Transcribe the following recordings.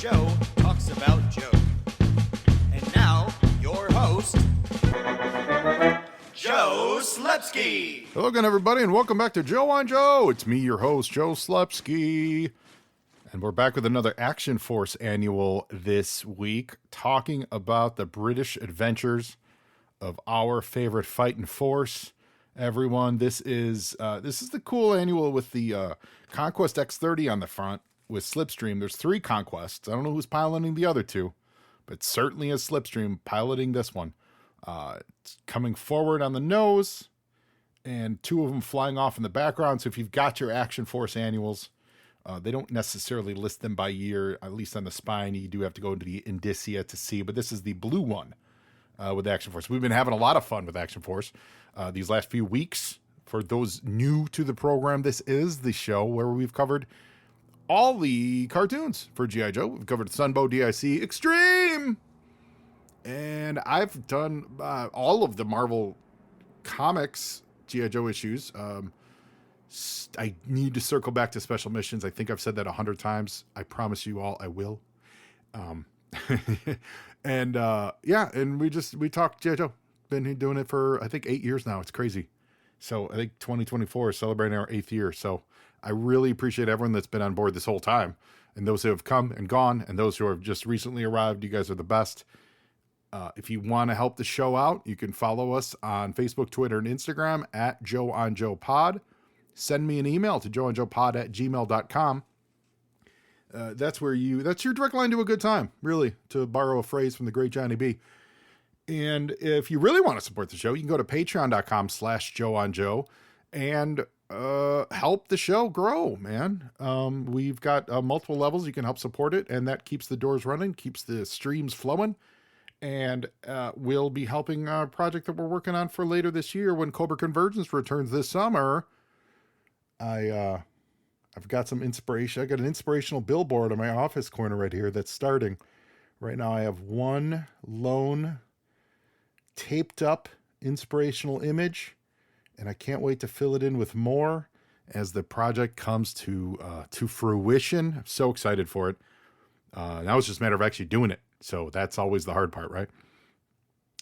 Joe talks about Joe. And now, your host, Joe Slepsky. Hello again, everybody, and welcome back to Joe on Joe. It's me, your host, Joe Slepsky. And we're back with another Action Force annual this week, talking about the British adventures of our favorite fighting force. Everyone, this is the cool annual with the Conquest X30 on the front with Slipstream. There's 3 Conquests. I don't know who's piloting the other 2, but certainly is Slipstream piloting this one. It's coming forward on the nose, and 2 of them flying off in the background. So if you've got your Action Force annuals, they don't necessarily list them by year, at least on the spine. You do have to go into the indicia to see, but this is the blue one with Action Force. We've been having a lot of fun with Action Force these last few weeks. For those new to the program, this is the show where we've covered all the cartoons for G.I. Joe. We've covered Sunbow DIC Extreme, and I've done all of the Marvel Comics G.I. Joe issues. I need to circle back to Special Missions. I think I've said that 100 times. I promise you all I will. And we talked G.I. Joe. Been doing it for, I think, 8 years now. It's crazy. So I think 2024 is celebrating our 8th year. So I really appreciate everyone that's been on board this whole time, and those who have come and gone, and those who have just recently arrived. You guys are the best. If you want to help the show out, you can follow us on Facebook, Twitter, and Instagram at Joe on Joe Pod. Send me an email to joeonjoepod@gmail.com. That's your direct line to a good time, really, to borrow a phrase from the great Johnny B. And if you really want to support the show, you can go to patreon.com/joeonjoe and help the show grow, man. We've got multiple levels. You can help support it, and that keeps the doors running, keeps the streams flowing. And we'll be helping a project that we're working on for later this year when Cobra Convergence returns this summer. I've got some inspiration. I got an inspirational billboard in my office corner right here that's starting. Right now I have one lone taped up inspirational image, and I can't wait to fill it in with more as the project comes to fruition. I'm so excited for it. Now it's just a matter of actually doing it. So that's always the hard part, right?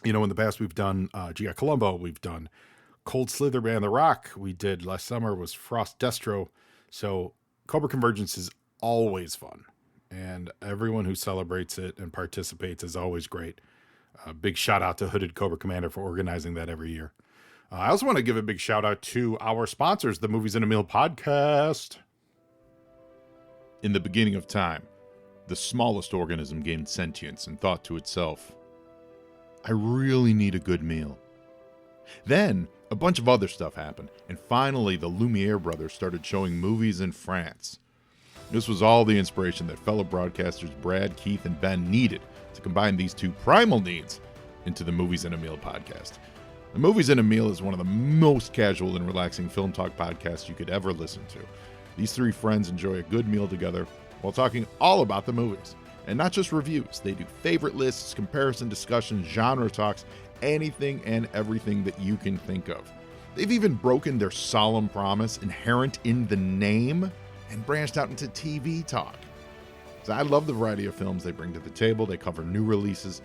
You know, in the past we've done G.I. Columbo, we've done Cold Slither Band The Rock. We did last summer was Frost Destro. So Cobra Convergence is always fun, and everyone who celebrates it and participates is always great. Big shout out to Hooded Cobra Commander for organizing that every year. I also want to give a big shout out to our sponsors, the Movies in a Meal podcast. In the beginning of time, the smallest organism gained sentience and thought to itself, I really need a good meal. Then a bunch of other stuff happened, and finally the Lumiere brothers started showing movies in France. This was all the inspiration that fellow broadcasters Brad, Keith, and Ben needed to combine these 2 primal needs into the Movies in a Meal podcast. The Movies in a Meal is one of the most casual and relaxing film talk podcasts you could ever listen to. These 3 friends enjoy a good meal together while talking all about the movies. And not just reviews. They do favorite lists, comparison discussions, genre talks, anything and everything that you can think of. They've even broken their solemn promise inherent in the name and branched out into TV talk. So I love the variety of films they bring to the table. They cover new releases,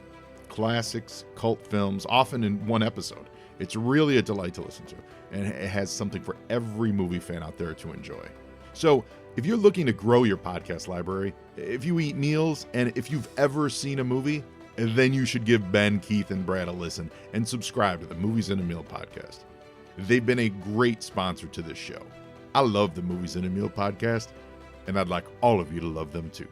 classics, cult films, often in one episode. It's really a delight to listen to, and it has something for every movie fan out there to enjoy. So if you're looking to grow your podcast library, if you eat meals, and if you've ever seen a movie, then you should give Ben, Keith, and Brad a listen and subscribe to the Movies in a Meal podcast. They've been a great sponsor to this show. I love the Movies in a Meal podcast, and I'd like all of you to love them too.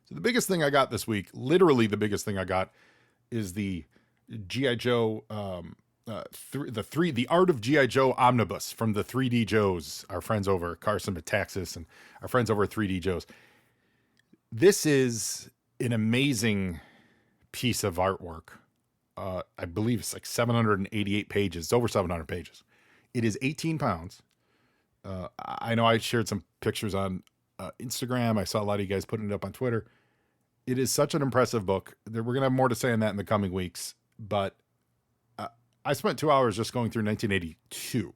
So the biggest thing I got this week, literally the biggest thing I got, is the G.I. Joe, the Art of G.I. Joe Omnibus from the 3D Joes, our friends over at Carson Metaxas and our friends over at 3D Joes. This is an amazing piece of artwork. I believe it's like 788 pages. It's over 700 pages. It is 18 pounds. I know I shared some pictures on Instagram. I saw a lot of you guys putting it up on Twitter. It is such an impressive book. We're going to have more to say on that in the coming weeks. But I spent 2 hours just going through 1982.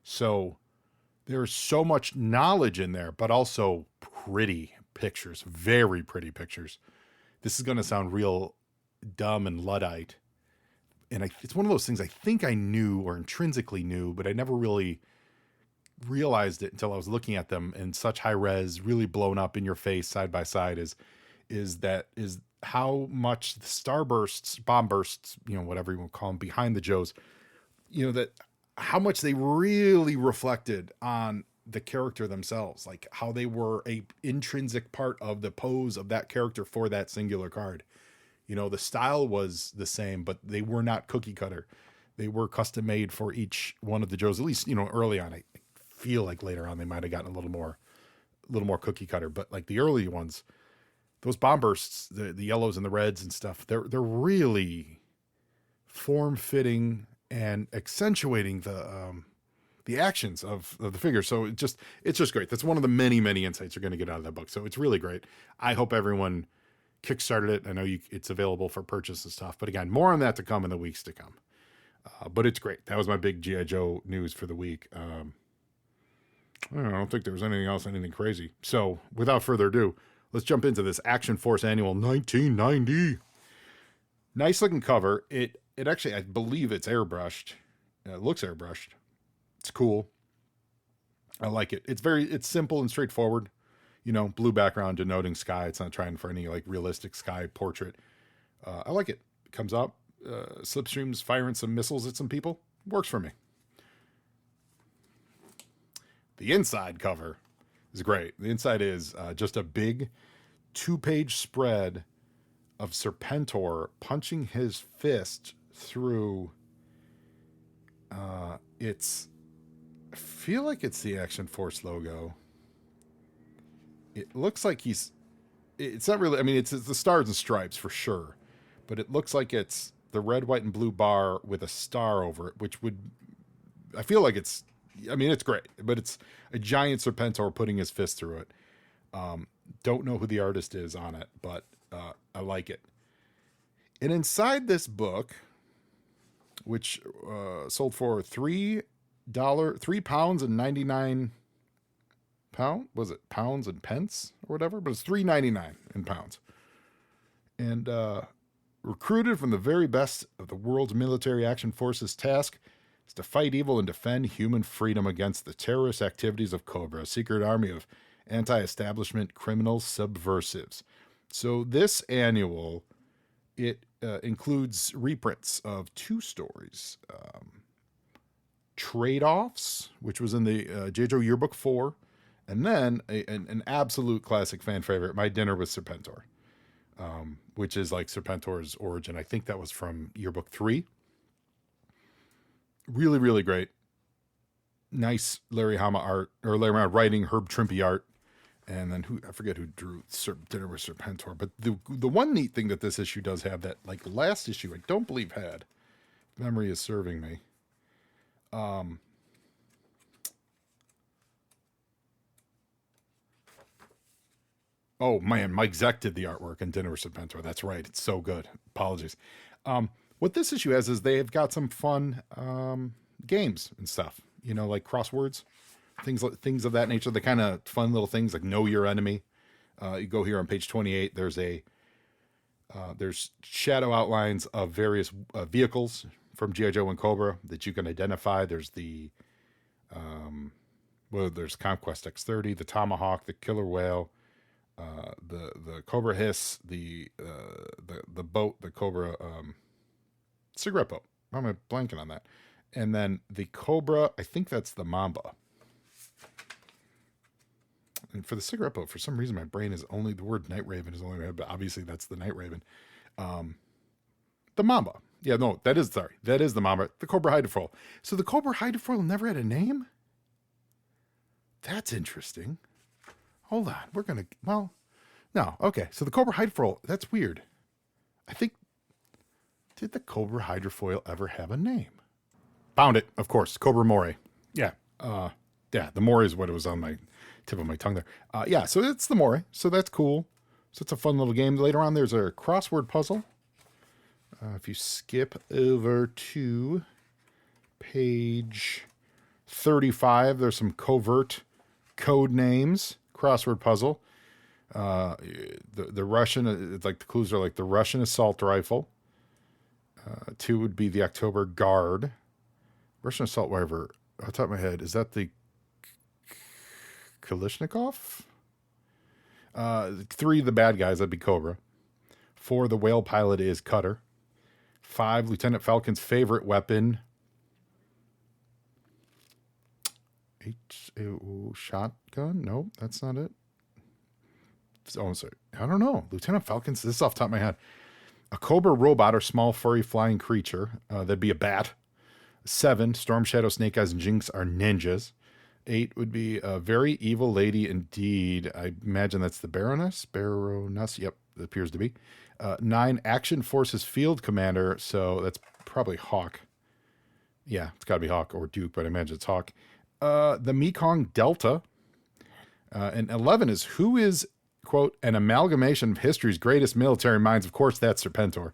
So there's so much knowledge in there, but also pretty pictures, very pretty pictures. This is going to sound real dumb and Luddite. And it's one of those things I think I knew or intrinsically knew, but I never really realized it until I was looking at them in such high res, really blown up in your face side by side is how much the starbursts, bomb bursts, whatever you want to call them, behind the Joes, that how much they really reflected on the character themselves, like how they were a intrinsic part of the pose of that character for that singular card. The style was the same, but they were not cookie cutter. They were custom made for each one of the Joes, at least, early on. I feel like later on they might have gotten a little more cookie cutter, but like the early ones, those bomb bursts, the yellows and the reds and stuff, they're really form fitting and accentuating the actions of the figure. So it's just great. That's one of the many, many insights you're going to get out of that book. So it's really great. I hope everyone kickstarted it. I know it's available for purchase and stuff, but again, more on that to come in the weeks to come. But it's great. That was my big G.I. Joe news for the week. I don't think there was anything crazy. So without further ado, let's jump into this Action Force Annual 1990. Nice looking cover. It actually, I believe it's airbrushed. It looks airbrushed. It's cool. I like it. It's simple and straightforward. Blue background denoting sky. It's not trying for any like realistic sky portrait. I like it. It comes up, slipstreams firing some missiles at some people. Works for me. The inside cover is great. The inside is just a big 2-page spread of Serpentor punching his fist through. I feel like it's the Action Force logo. It looks like it's not really, it's the stars and stripes for sure, but it looks like it's the red, white, and blue bar with a star over it, which I feel like it's great, but it's a giant Serpentor putting his fist through it. Don't know who the artist is on it, but I like it. And inside this book, which sold for £3.99 was it pounds and pence or whatever, but it's $3.99 in pounds. And recruited from the very best of the world's military action forces, task is to fight evil and defend human freedom against the terrorist activities of Cobra, a secret army of anti-establishment criminal subversives. So this annual, it includes reprints of 2 stories. Trade-Offs, which was in the J. Joe Yearbook 4, and then an absolute classic fan favorite, My Dinner with Serpentor, which is like Serpentor's origin. I think that was from Yearbook 3. Really, really great. Nice Larry Hama art, or Larry Hama writing, Herb Trimpe art. And then I forget who drew Dinner with Serpentor. But the one neat thing that this issue does have that, like last issue, I don't believe had, memory is serving me. Oh man, Mike Zeck did the artwork in Dinner with Serpentor. That's right. It's so good. Apologies. What this issue has is they've got some fun games and stuff, like crosswords, things of that nature. The kind of fun little things like Know Your Enemy. You go here on page 28. There's shadow outlines of various vehicles from G.I. Joe and Cobra that you can identify. There's there's Conquest X-30, the Tomahawk, the Killer Whale, the Cobra Hiss, the boat, the Cobra cigarette boat. Why am I blanking on that? And then the Cobra, I think that's the Mamba. And for the cigarette boat, for some reason, my brain is only the word Night Raven is only in my head, but obviously that's the Night Raven. The Mamba. Yeah, no, that is the Mamba. The Cobra Hydrofoil. So the Cobra Hydrofoil never had a name? That's interesting. Hold on. No. Okay. So the Cobra Hydrofoil, that's weird. I think, did the Cobra Hydrofoil ever have a name? Found it, of course. Cobra Moray. Yeah. The Moray is what it was on my tip of my tongue there. So it's the Moray. So that's cool. So it's a fun little game. Later on, there's a crossword puzzle. If you skip over to page 35, there's some covert code names, crossword puzzle. The Russian, it's like the clues are like the Russian assault rifle. 2 would be the October Guard. Russian assault rifle, off the top of my head, is that the Kalishnikov? 3, the bad guys, that'd be Cobra. 4, the whale pilot is Cutter. 5, Lieutenant Falcon's favorite weapon. Shotgun? No, that's not it. Oh, sorry. I don't know. Lieutenant Falcon's, this is off the top of my head. A Cobra robot or small furry flying creature. That'd be a bat. 7, Storm Shadow, Snake Eyes, and Jinx are ninjas. 8 would be a very evil lady indeed. I imagine that's the Baroness. Baroness, yep, it appears to be. 9, Action Forces Field Commander. So that's probably Hawk. Yeah, it's got to be Hawk or Duke, but I imagine it's Hawk. The Mekong Delta. And 11 is who is, quote, an amalgamation of history's greatest military minds. Of course, that's Serpentor.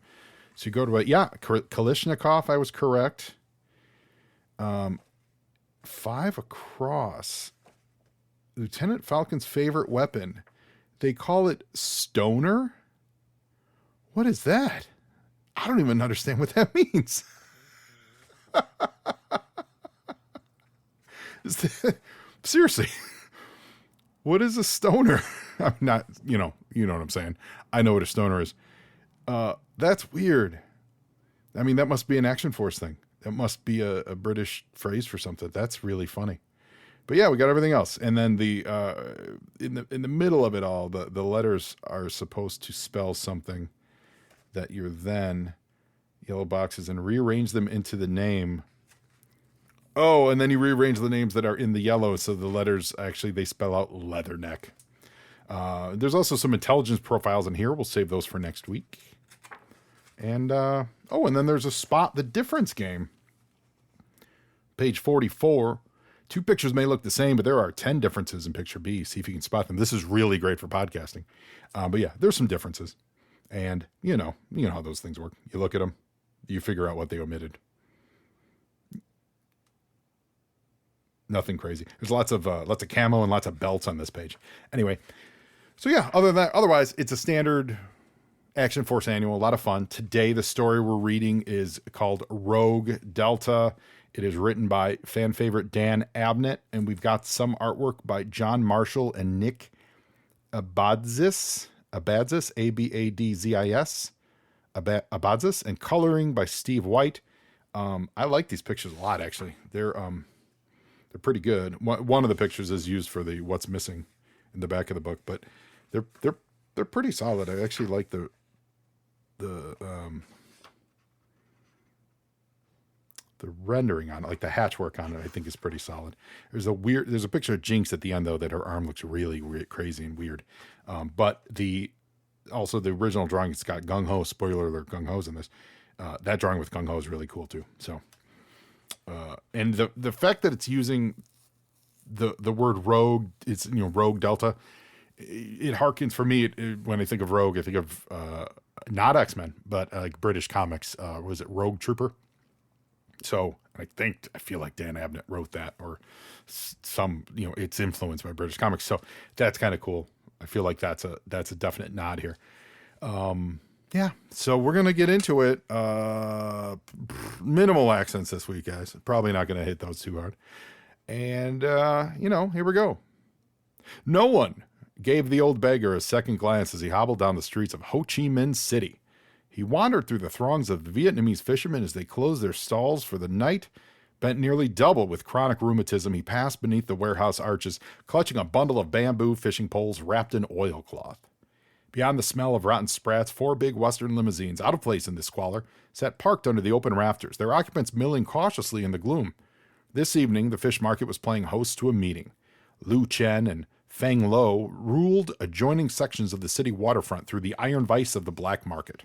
So you go to Kalishnikov, I was correct. 5 across. Lieutenant Falcon's favorite weapon. They call it Stoner? What is that? I don't even understand what that means. Seriously. What is a stoner? I'm not, you know what I'm saying. I know what a stoner is. That's weird. I mean, that must be an Action Force thing. That must be a British phrase for something. That's really funny. But yeah, we got everything else. And then the in the middle of it all, the letters are supposed to spell something that you're then yellow boxes and rearrange them into the name. Oh, and then you rearrange the names that are in the yellow, so the letters actually they spell out Leatherneck. There's also some intelligence profiles in here. We'll save those for next week. And and then there's a Spot the Difference game. Page 44. 2 pictures may look the same, but there are 10 differences in picture B. See if you can spot them. This is really great for podcasting. But yeah, there's some differences. And you know how those things work. You look at them, you figure out what they omitted. Nothing crazy. There's lots of camo and lots of belts on this page. Anyway, so yeah, otherwise, it's a standard Action Force annual. A lot of fun. Today, the story we're reading is called Rogue Delta. It is written by fan favorite Dan Abnett, and we've got some artwork by John Marshall and Nick Abadzis, Abadzis, Abadzis, and coloring by Steve White. I like these pictures a lot, actually. They're pretty good. One of the pictures is used for the what's missing in the back of the book, but they're pretty solid. I actually like the rendering on it, like the hatch work on it, I think is pretty solid. There's a picture of Jinx at the end though that her arm looks really crazy and weird. But also the original drawing, it's got Gung Ho. Spoiler alert, Gung Ho's in this. That drawing with Gung Ho is really cool too. So, and the fact that it's using the word rogue, it's Rogue Delta. It harkens for me when I think of Rogue, I think of not X-Men, but like British comics. Was it Rogue Trooper? So I feel like Dan Abnett wrote that, or some, it's influenced by British comics. So that's kind of cool. I feel like that's a definite nod here. Yeah. So we're going to get into it. Minimal accents this week, guys. Probably not going to hit those too hard. And, here we go. No one gave the old beggar a second glance as he hobbled down the streets of Ho Chi Minh City. He wandered through the throngs of the Vietnamese fishermen as they closed their stalls for the night. Bent nearly double with chronic rheumatism, he passed beneath the warehouse arches, clutching a bundle of bamboo fishing poles wrapped in oilcloth. Beyond the smell of rotten sprats, 4 big Western limousines, out of place in this squalor, sat parked under the open rafters, their occupants milling cautiously in the gloom. This evening, the fish market was playing host to a meeting. Lu Chen and Feng Lo ruled adjoining sections of the city waterfront through the iron vice of the black market.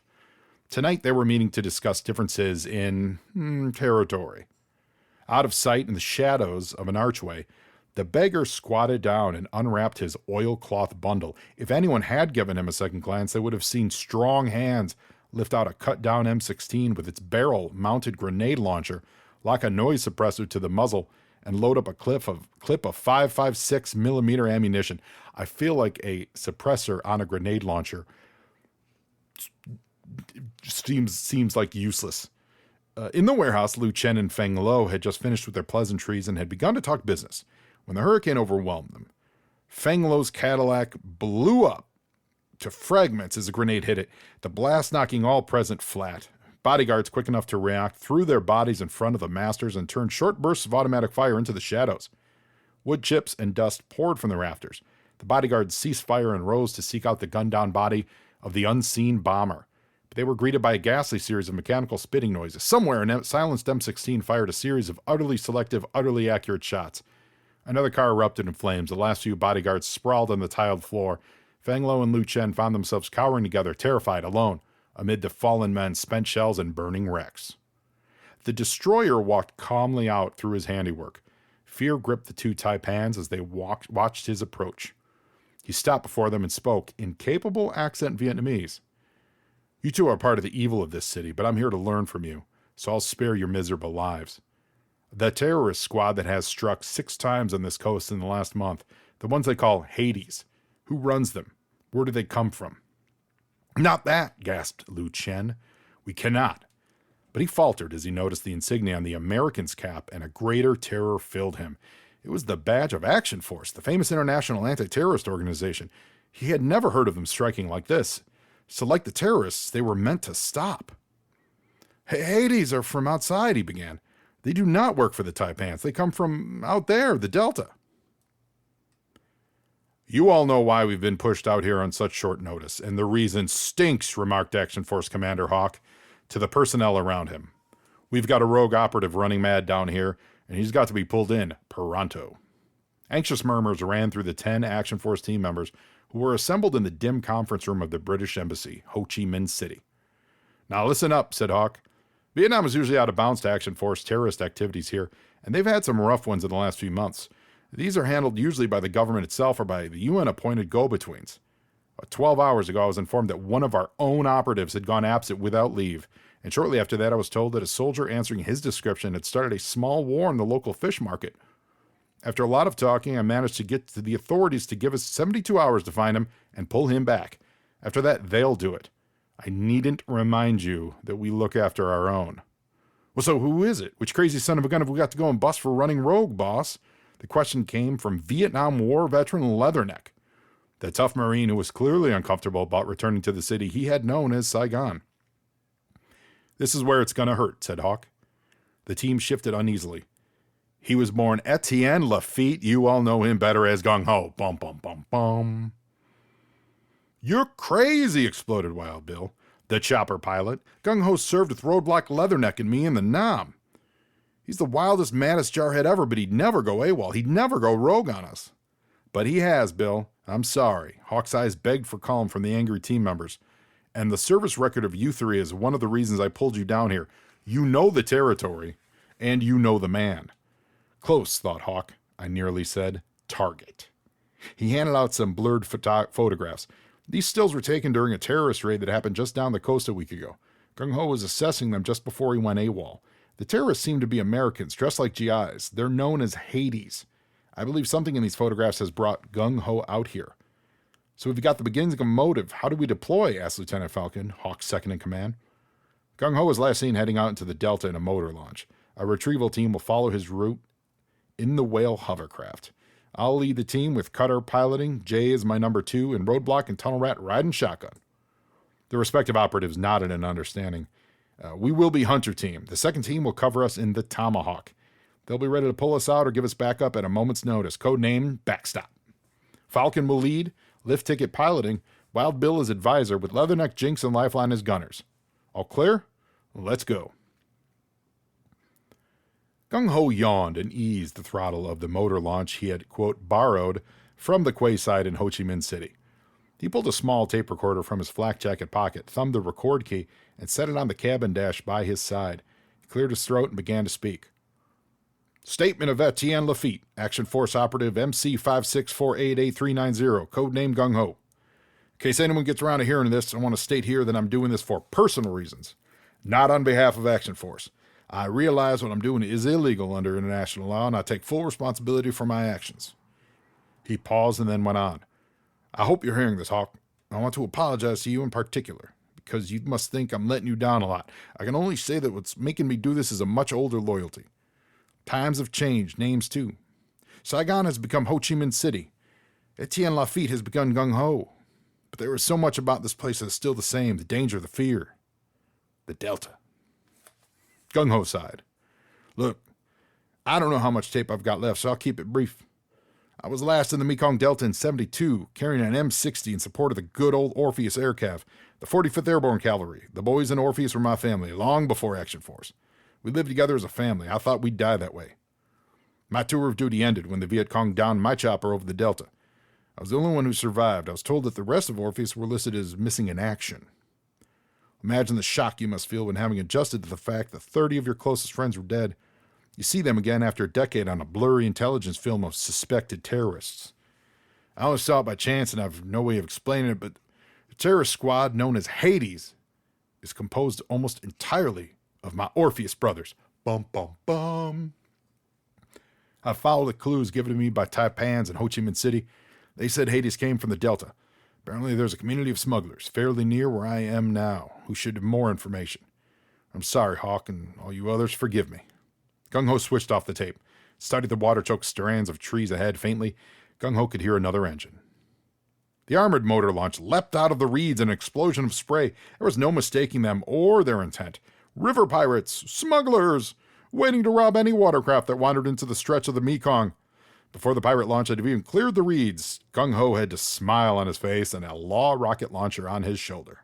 Tonight, they were meeting to discuss differences in territory. Out of sight in the shadows of an archway, the beggar squatted down and unwrapped his oilcloth bundle. If anyone had given him a second glance, they would have seen strong hands lift out a cut-down M16 with its barrel-mounted grenade launcher, lock a noise suppressor to the muzzle, and load up a clip of 5.56 millimeter ammunition. I feel like a suppressor on a grenade launcher. Seems like useless. In the warehouse, Lu Chen and Feng Lo had just finished with their pleasantries and had begun to talk business when the hurricane overwhelmed them. Feng Lo's Cadillac blew up to fragments as a grenade hit it, the blast knocking all present flat. Bodyguards, quick enough to react, threw their bodies in front of the masters and turned short bursts of automatic fire into the shadows. Wood chips and dust poured from the rafters. The bodyguards ceased fire and rose to seek out the gunned-down body of the unseen bomber. But they were greeted by a ghastly series of mechanical spitting noises. Somewhere, a silenced M16 fired a series of utterly selective, utterly accurate shots. Another car erupted in flames. The last few bodyguards sprawled on the tiled floor. Feng Lo and Lu Chen found themselves cowering together, terrified, alone, amid the fallen men, spent shells, and burning wrecks. The destroyer walked calmly out through his handiwork. Fear gripped the two taipans as they watched his approach. He stopped before them and spoke in capable accent Vietnamese. You two are part of the evil of this city, but I'm here to learn from you, so I'll spare your miserable lives. The terrorist squad that has struck 6 times on this coast in the last month, the ones they call Hades. Who runs them? Where do they come from? Not that, gasped Lu Chen. We cannot. But he faltered as he noticed the insignia on the American's cap, and a greater terror filled him. It was the badge of Action Force, the famous international anti-terrorist organization. He had never heard of them striking like this. So like the terrorists, they were meant to stop. Hades are from outside, he began. They do not work for the Taipans. They come from out there, the Delta. You all know why we've been pushed out here on such short notice, and the reason stinks, remarked Action Force Commander Hawk to the personnel around him. We've got a rogue operative running mad down here, and he's got to be pulled in pronto. Anxious murmurs ran through the 10 Action Force team members who were assembled in the dim conference room of the British Embassy, Ho Chi Minh City. Now listen up, said Hawk. Vietnam is usually out of bounds to Action Force terrorist activities here, and they've had some rough ones in the last few months. These are handled usually by the government itself or by the UN-appointed go-betweens. 12 hours ago, I was informed that one of our own operatives had gone absent without leave, and shortly after that, I was told that a soldier answering his description had started a small war in the local fish market. After a lot of talking, I managed to get to the authorities to give us 72 hours to find him and pull him back. After that, they'll do it. I needn't remind you that we look after our own. Well, so who is it? Which crazy son of a gun have we got to go and bust for running rogue, boss? The question came from Vietnam War veteran Leatherneck, the tough Marine who was clearly uncomfortable about returning to the city he had known as Saigon. This is where it's going to hurt, said Hawk. The team shifted uneasily. He was born Etienne Lafitte. You all know him better as Gung Ho. Bum, bum, bum, bum. You're crazy, exploded Wild Bill, the chopper pilot. Gung Ho served with Roadblock Leatherneck and me in the Nam. He's the wildest, maddest jarhead ever, but he'd never go AWOL. He'd never go rogue on us. But he has, Bill. I'm sorry. Hawk's eyes begged for calm from the angry team members. And the service record of you three is one of the reasons I pulled you down here. You know the territory, and you know the man. Close, thought Hawk. I nearly said, target. He handed out some blurred photographs. These stills were taken during a terrorist raid that happened just down the coast a week ago. Gung Ho was assessing them just before he went AWOL. The terrorists seem to be Americans, dressed like GIs. They're known as Hades. I believe something in these photographs has brought Gung Ho out here. So we've got the beginnings of motive. How do we deploy? Asked Lieutenant Falcon, Hawk's second in command. Gung Ho was last seen heading out into the Delta in a motor launch. A retrieval team will follow his route in the Whale hovercraft. I'll lead the team with Cutter piloting, Jay is my number 2, and Roadblock and Tunnel Rat riding shotgun. The respective operatives nodded in understanding. We will be Hunter Team. The second team will cover us in the Tomahawk. They'll be ready to pull us out or give us backup at a moment's notice. Codename Backstop. Falcon will lead, lift ticket piloting, Wild Bill as advisor, with Leatherneck, Jinx, and Lifeline as gunners. All clear? Let's go. Gung Ho yawned and eased the throttle of the motor launch he had, quote, borrowed from the quay side in Ho Chi Minh City. He pulled a small tape recorder from his flak jacket pocket, thumbed the record key, and set it on the cabin dash by his side. He cleared his throat and began to speak. Statement of Etienne Lafitte, Action Force Operative MC56488390, codename Gung Ho. In case anyone gets around to hearing this, I want to state here that I'm doing this for personal reasons, not on behalf of Action Force. I realize what I'm doing is illegal under international law, and I take full responsibility for my actions. He paused and then went on. I hope you're hearing this, Hawk. I want to apologize to you in particular, because you must think I'm letting you down a lot. I can only say that what's making me do this is a much older loyalty. Times have changed, names too. Saigon has become Ho Chi Minh City. Etienne Lafitte has begun Gung Ho. But there is so much about this place that is still the same, the danger, the fear. The Delta. Gung Ho sighed. Look, I don't know how much tape I've got left, so I'll keep it brief. I was last in the Mekong Delta in '72, carrying an M60 in support of the good old Orpheus Air Cav, the 45th Airborne Cavalry. The boys in Orpheus were my family, long before Action Force. We lived together as a family. I thought we'd die that way. My tour of duty ended when the Viet Cong downed my chopper over the Delta. I was the only one who survived. I was told that the rest of Orpheus were listed as missing in action. Imagine the shock you must feel when, having adjusted to the fact that 30 of your closest friends were dead, you see them again after a decade on a blurry intelligence film of suspected terrorists. I only saw it by chance and I've no way of explaining it, but the terrorist squad known as Hades is composed almost entirely of my Orpheus brothers. Bum, bum, bum. I followed the clues given to me by Taipans in Ho Chi Minh City. They said Hades came from the Delta. Apparently there's a community of smugglers fairly near where I am now who should have more information. I'm sorry, Hawk, and all you others, forgive me. Gung Ho switched off the tape, studied the water-choked strands of trees ahead faintly. Gung Ho could hear another engine. The armored motor launch leapt out of the reeds in an explosion of spray. There was no mistaking them or their intent. River pirates, smugglers, waiting to rob any watercraft that wandered into the stretch of the Mekong. Before the pirate launch had even cleared the reeds, Gung Ho had to smile on his face and a law rocket launcher on his shoulder.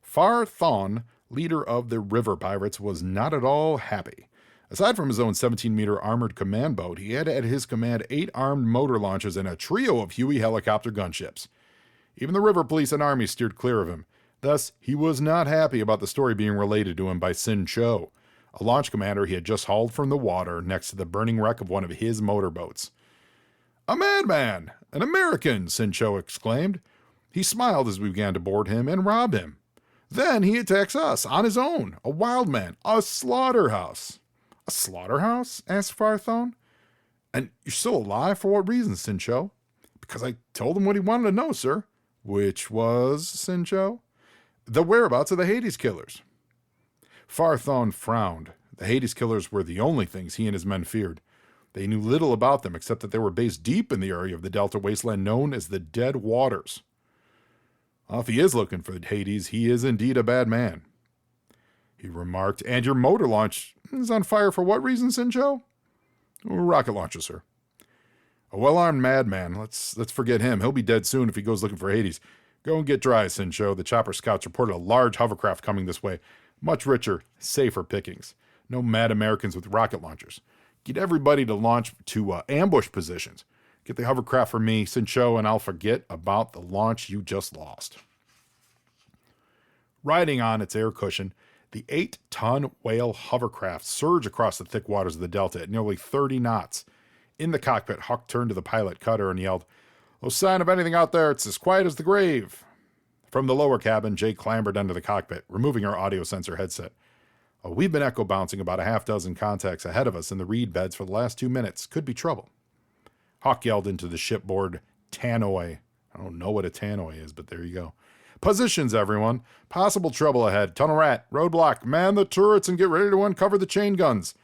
Far Thon, leader of the river pirates, was not at all happy. Aside from his own 17-meter armored command boat, he had at his command 8 armed motor launchers and a trio of Huey helicopter gunships. Even the river police and army steered clear of him. Thus, he was not happy about the story being related to him by Sin Cho, a launch commander he had just hauled from the water next to the burning wreck of one of his motorboats. A madman! An American! Sin Cho exclaimed. He smiled as we began to board him and rob him. Then he attacks us, on his own, a wild man, a slaughterhouse. A slaughterhouse? Asked Farthon. And you're still alive? For what reason, Sin Cho? Because I told him what he wanted to know, sir. Which was, Sin Cho? The whereabouts of the Hades killers. Farthon frowned. The Hades killers were the only things he and his men feared. They knew little about them except that they were based deep in the area of the Delta wasteland known as the Dead Waters. Well, if he is looking for Hades, he is indeed a bad man. He remarked, and your motor launch is on fire for what reason, Sin Cho? Rocket launcher, sir. A well-armed madman. Let's forget him. He'll be dead soon if he goes looking for Hades. Go and get dry, Sin Cho. The chopper scouts reported a large hovercraft coming this way. Much richer, safer pickings. No mad Americans with rocket launchers. Get everybody to launch to ambush positions. Get the hovercraft for me, Sin Cho, and I'll forget about the launch you just lost. Riding on its air cushion, the 8-ton whale hovercraft surged across the thick waters of the Delta at nearly 30 knots. In the cockpit, Huck turned to the pilot cutter and yelled, "No sign of anything out there. It's as quiet as the grave." From the lower cabin, Jay clambered under the cockpit, removing our audio sensor headset. We've been echo bouncing about a half dozen contacts ahead of us in the reed beds for the last 2 minutes. Could be trouble. Hawk yelled into the shipboard tannoy. I don't know what a tannoy is, but there you go. Positions, everyone. Possible trouble ahead. Tunnel rat. Roadblock. Man the turrets and get ready to uncover the chain guns.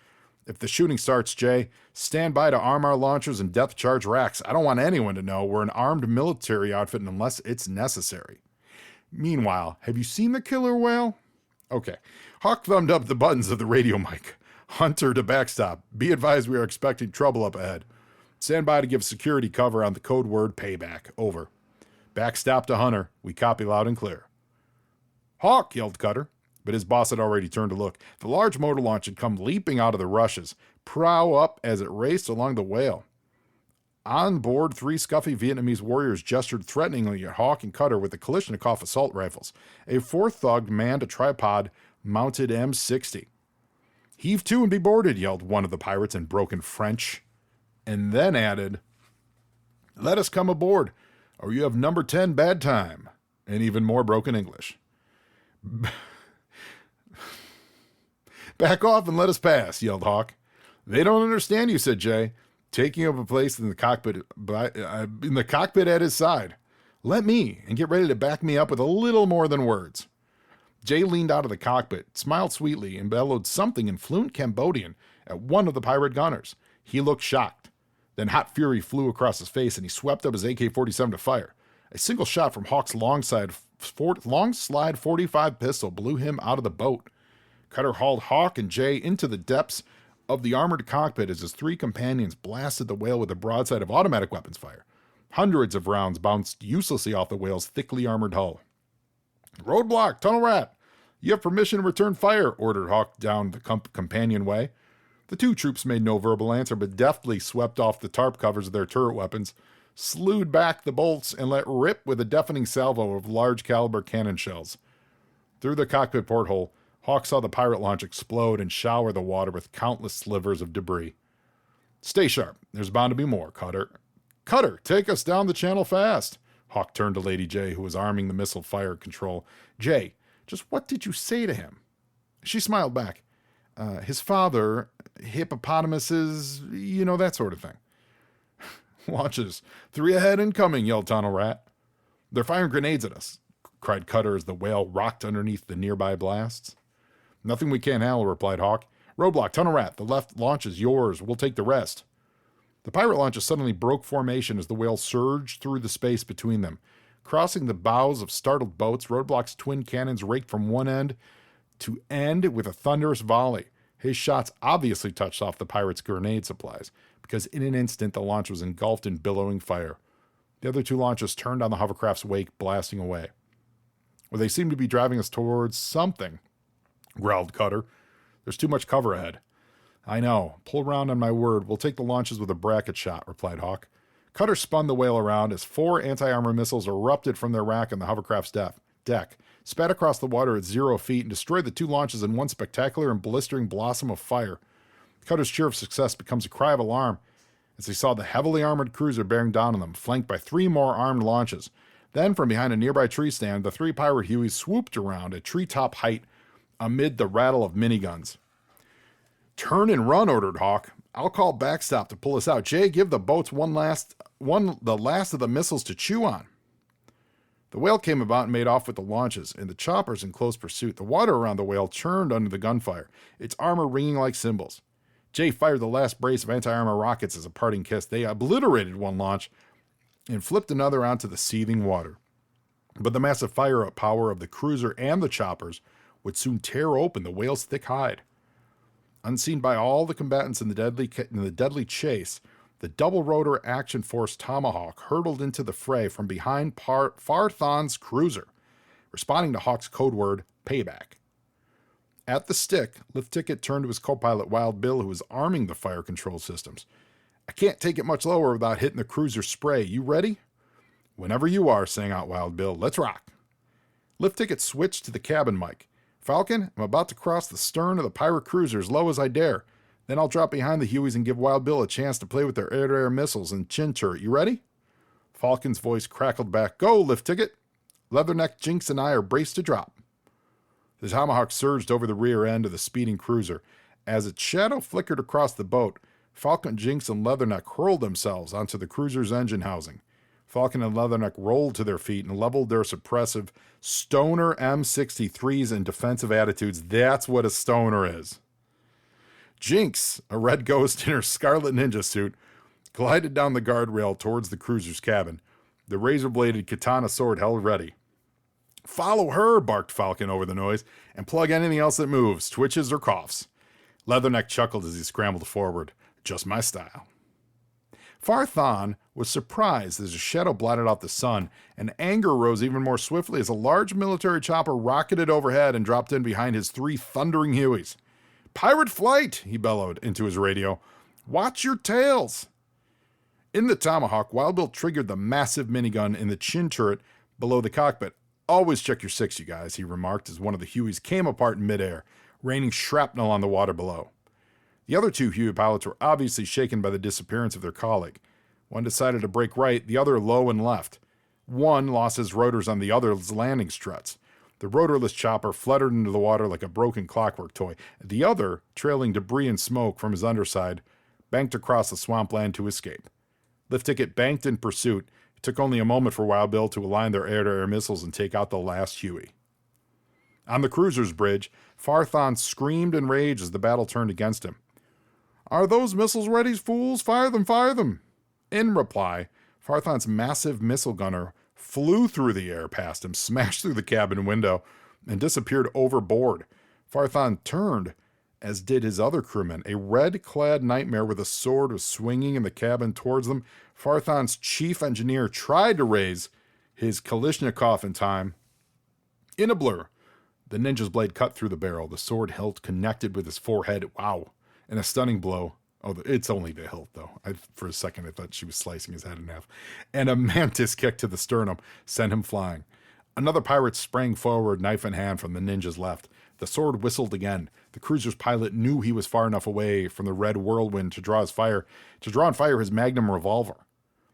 If the shooting starts, Jay, stand by to arm our launchers and depth charge racks. I don't want anyone to know we're an armed military outfit unless it's necessary. Meanwhile, have you seen the killer whale? Okay. Hawk thumbed up the buttons of the radio mic. Hunter to backstop. Be advised we are expecting trouble up ahead. Stand by to give security cover on the code word payback. Over. Backstop to Hunter. We copy loud and clear. Hawk, yelled Cutter, but his boss had already turned to look. The large motor launch had come leaping out of the rushes, prow up as it raced along the whale. On board, 3 scuffy Vietnamese warriors gestured threateningly at Hawk and Cutter with the Kalashnikov assault rifles. A 4th thug manned a tripod-mounted M60. Heave to and be boarded, yelled one of the pirates in broken French, and then added, let us come aboard, or you have number 10 bad time, in even more broken English. Back off and let us pass, yelled Hawk. They don't understand you, said Jay, taking up a place in the cockpit at his side. Let me, and get ready to back me up with a little more than words. Jay leaned out of the cockpit, smiled sweetly, and bellowed something in fluent Cambodian at one of the pirate gunners. He looked shocked. Then hot fury flew across his face, and he swept up his AK-47 to fire. A single shot from Hawk's long slide 45 pistol blew him out of the boat. Cutter hauled Hawk and Jay into the depths of the armored cockpit as his three companions blasted the whale with a broadside of automatic weapons fire. Hundreds of rounds bounced uselessly off the whale's thickly armored hull. Roadblock, tunnel rat! You have permission to return fire, ordered Hawk down the companionway. The two troops made no verbal answer, but deftly swept off the tarp covers of their turret weapons, slewed back the bolts, and let rip with a deafening salvo of large caliber cannon shells. Through the cockpit porthole, Hawk saw the pirate launch explode and shower the water with countless slivers of debris. Stay sharp. There's bound to be more, Cutter. Cutter, take us down the channel fast. Hawk turned to Lady J, who was arming the missile fire control. Jay, just what did you say to him? She smiled back. His father, hippopotamuses, that sort of thing. Launches. 3 ahead and coming, yelled Tunnel Rat. They're firing grenades at us, cried Cutter as the whale rocked underneath the nearby blasts. Nothing we can't handle, replied Hawk. Roadblock, Tunnel Rat, the left launch is yours. We'll take the rest. The pirate launches suddenly broke formation as the whale surged through the space between them. Crossing the bows of startled boats, Roadblock's twin cannons raked from one end to end with a thunderous volley. His shots obviously touched off the pirates' grenade supplies, because in an instant the launch was engulfed in billowing fire. The other two launches turned on the hovercraft's wake, blasting away. Well, they seem to be driving us towards something, growled Cutter. There's too much cover ahead. I know. Pull round on my word. We'll take the launches with a bracket shot, replied Hawk. Cutter spun the whale around as 4 anti-armor missiles erupted from their rack on the hovercraft's deck, spat across the water at 0 feet, and destroyed the 2 launches in one spectacular and blistering blossom of fire. Cutter's cheer of success becomes a cry of alarm as they saw the heavily armored cruiser bearing down on them, flanked by 3 more armed launches. Then, from behind a nearby tree stand, the 3 pirate Hueys swooped around at treetop height amid the rattle of miniguns. Turn and run, ordered Hawk. I'll call backstop to pull us out. Jay, give the boats the last of the missiles to chew on. The whale came about and made off with the launches, and the choppers in close pursuit. The water around the whale churned under the gunfire, its armor ringing like cymbals. Jay fired the last brace of anti-armor rockets as a parting kiss. They obliterated one launch and flipped another onto the seething water. But the massive fire power of the cruiser and the choppers would soon tear open the whale's thick hide. Unseen by all the combatants in the deadly chase, the double-rotor Action Force Tomahawk hurtled into the fray from behind Farthon's cruiser, responding to Hawk's code word, payback. At the stick, Lift Ticket turned to his co-pilot Wild Bill, who was arming the fire control systems. I can't take it much lower without hitting the cruiser's spray. You ready? Whenever you are, sang out Wild Bill. Let's rock. Lift Ticket switched to the cabin mic. Falcon, I'm about to cross the stern of the pirate cruiser as low as I dare. Then I'll drop behind the Hueys and give Wild Bill a chance to play with their air-to-air missiles and chin turret. You ready? Falcon's voice crackled back. Go, Lift Ticket. Leatherneck, Jinx, and I are braced to drop. The Tomahawk surged over the rear end of the speeding cruiser. As its shadow flickered across the boat, Falcon, Jinx, and Leatherneck hurled themselves onto the cruiser's engine housing. Falcon and Leatherneck rolled to their feet and leveled their suppressive stoner M63s in defensive attitudes. That's what a stoner is. Jinx, a red ghost in her scarlet ninja suit, glided down the guardrail towards the cruiser's cabin, the razor-bladed katana sword held ready. Follow her, barked Falcon over the noise, and plug anything else that moves, twitches, or coughs. Leatherneck chuckled as he scrambled forward. Just my style. Farthon was surprised as a shadow blotted out the sun, and anger rose even more swiftly as a large military chopper rocketed overhead and dropped in behind his 3 thundering Hueys. Pirate flight, he bellowed into his radio. Watch your tails. In the Tomahawk, Wild Bill triggered the massive minigun in the chin turret below the cockpit. Always check your 6, you guys, he remarked as one of the Hueys came apart in midair, raining shrapnel on the water below. The other 2 Huey pilots were obviously shaken by the disappearance of their colleague. One decided to break right, the other low and left. One lost his rotors on the other's landing struts. The rotorless chopper fluttered into the water like a broken clockwork toy. The other, trailing debris and smoke from his underside, banked across the swampland to escape. Lift Ticket banked in pursuit. It took only a moment for Wild Bill to align their air-to-air missiles and take out the last Huey. On the cruiser's bridge, Farthon screamed in rage as the battle turned against him. "Are those missiles ready, fools? Fire them, fire them!" In reply, Farthon's massive missile gunner flew through the air past him, smashed through the cabin window, and disappeared overboard. Farthon turned, as did his other crewmen. A red-clad nightmare with a sword was swinging in the cabin towards them. Farthon's chief engineer tried to raise his Kalashnikov in time. In a blur, the ninja's blade cut through the barrel. The sword hilt connected with his forehead. Wow. And a stunning blow. Oh, it's only the hilt, though. For a second, I thought she was slicing his head in half. And a mantis kick to the sternum sent him flying. Another pirate sprang forward, knife in hand, from the ninja's left. The sword whistled again. The cruiser's pilot knew he was far enough away from the red whirlwind to draw and fire his magnum revolver.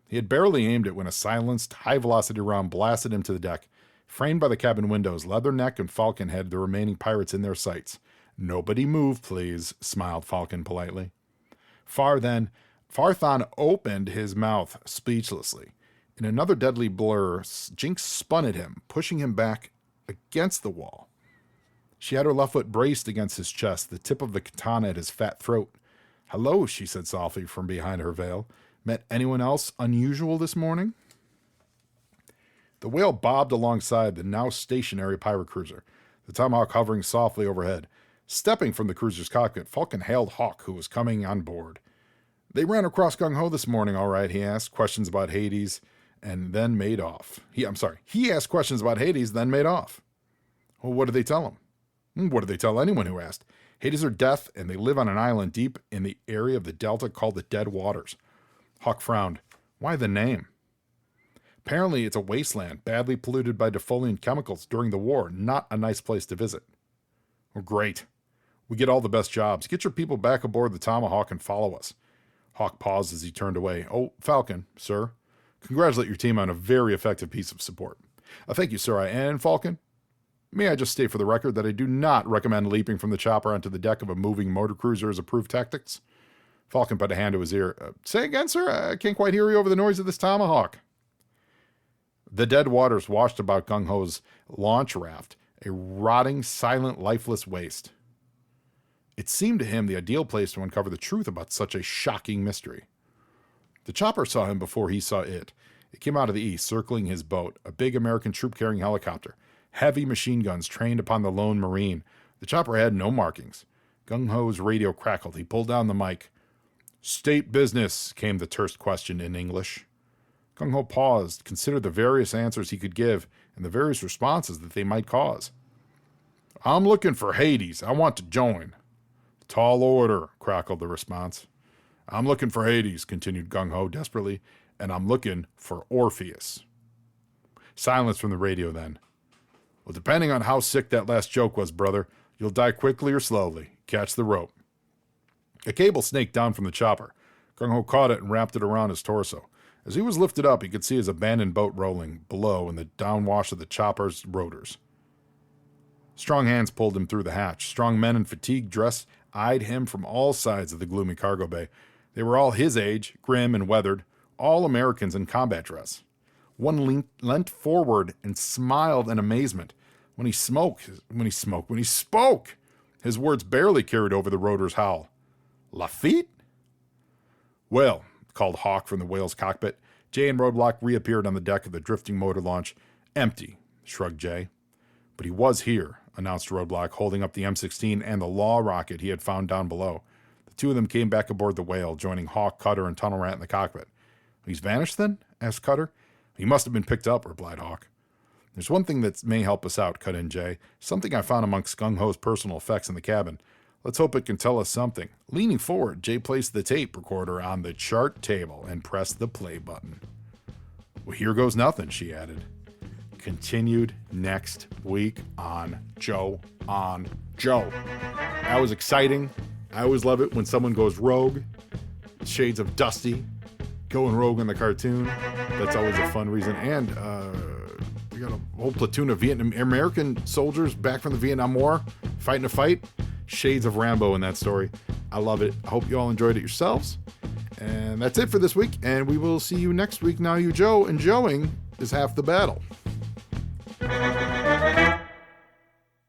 He had barely aimed it when a silenced, high-velocity round blasted him to the deck. Framed by the cabin windows, Leatherneck and Falcon had the remaining pirates in their sights. "Nobody move, please," smiled Falcon politely. Farthon opened his mouth speechlessly. In another deadly blur, Jinx spun at him, pushing him back against the wall. She had her left foot braced against his chest, the tip of the katana at his fat throat. "Hello," she said softly from behind her veil. "Met anyone else unusual this morning?" The whale bobbed alongside the now stationary pirate cruiser, the Tomahawk hovering softly overhead. Stepping from the cruiser's cockpit, Falcon hailed Hawk, who was coming on board. "They ran across Gung Ho this morning, all right," he asked questions about Hades, and then made off. He asked questions about Hades, then made off. Well, what did they tell him? What did they tell anyone who asked? Hades are death, and they live on an island deep in the area of the delta called the Dead Waters. Hawk frowned. Why the name? Apparently, it's a wasteland, badly polluted by defoliant chemicals during the war. Not a nice place to visit. Well, great. We get all the best jobs. Get your people back aboard the Tomahawk and follow us. Hawk paused as he turned away. "Oh, Falcon, sir. Congratulate your team on a very effective piece of support." "Thank you, sir. And Falcon, may I just state for the record that I do not recommend leaping from the chopper onto the deck of a moving motor cruiser as approved tactics?" Falcon put a hand to his ear. "Say again, sir? I can't quite hear you over the noise of this Tomahawk." The dead waters washed about Gung Ho's launch raft, a rotting, silent, lifeless waste. It seemed to him the ideal place to uncover the truth about such a shocking mystery. The chopper saw him before he saw it. It came out of the east, circling his boat, a big American troop-carrying helicopter. Heavy machine guns trained upon the lone Marine. The chopper had no markings. Gung Ho's radio crackled. He pulled down the mic. "State business," came the terse question in English. Gung Ho paused, considered the various answers he could give, and the various responses that they might cause. "I'm looking for Hades. I want to join." "Tall order," crackled the response. "I'm looking for Hades," continued Gung Ho desperately, "and I'm looking for Orpheus." Silence from the radio then. "Well, depending on how sick that last joke was, brother, you'll die quickly or slowly. Catch the rope." A cable snaked down from the chopper. Gung Ho caught it and wrapped it around his torso. As he was lifted up, he could see his abandoned boat rolling below in the downwash of the chopper's rotors. Strong hands pulled him through the hatch. Strong men in fatigued dress eyed him from all sides of the gloomy cargo bay. They were all his age, grim and weathered, all Americans in combat dress. One leant forward and smiled in amazement. When he spoke, his words barely carried over the rotor's howl. "Lafitte?" "Well," called Hawk from the whale's cockpit. Jay and Roadblock reappeared on the deck of the drifting motor launch. "Empty," shrugged Jay. "But he was here," announced Roadblock, holding up the M16 and the Law rocket he had found down below. The two of them came back aboard the whale, joining Hawk, Cutter, and Tunnel Rat in the cockpit. "He's vanished, then?" asked Cutter. "He must have been picked up," replied Hawk. "There's one thing that may help us out," cut in Jay. "Something I found amongst Gung Ho's personal effects in the cabin. Let's hope it can tell us something." Leaning forward, Jay placed the tape recorder on the chart table and pressed the play button. "Well, here goes nothing," she added. Continued next week on Joe on Joe. That was exciting. I always love it when someone goes rogue. Shades of Dusty going rogue in the cartoon. That's always a fun reason. And We got a whole platoon of American soldiers back from the Vietnam War, fighting a fight. Shades of Rambo in that story. I love it. I hope you all enjoyed it yourselves. And that's it for this week. And we will see you next week. Now you Joe, and Joeing is half the battle.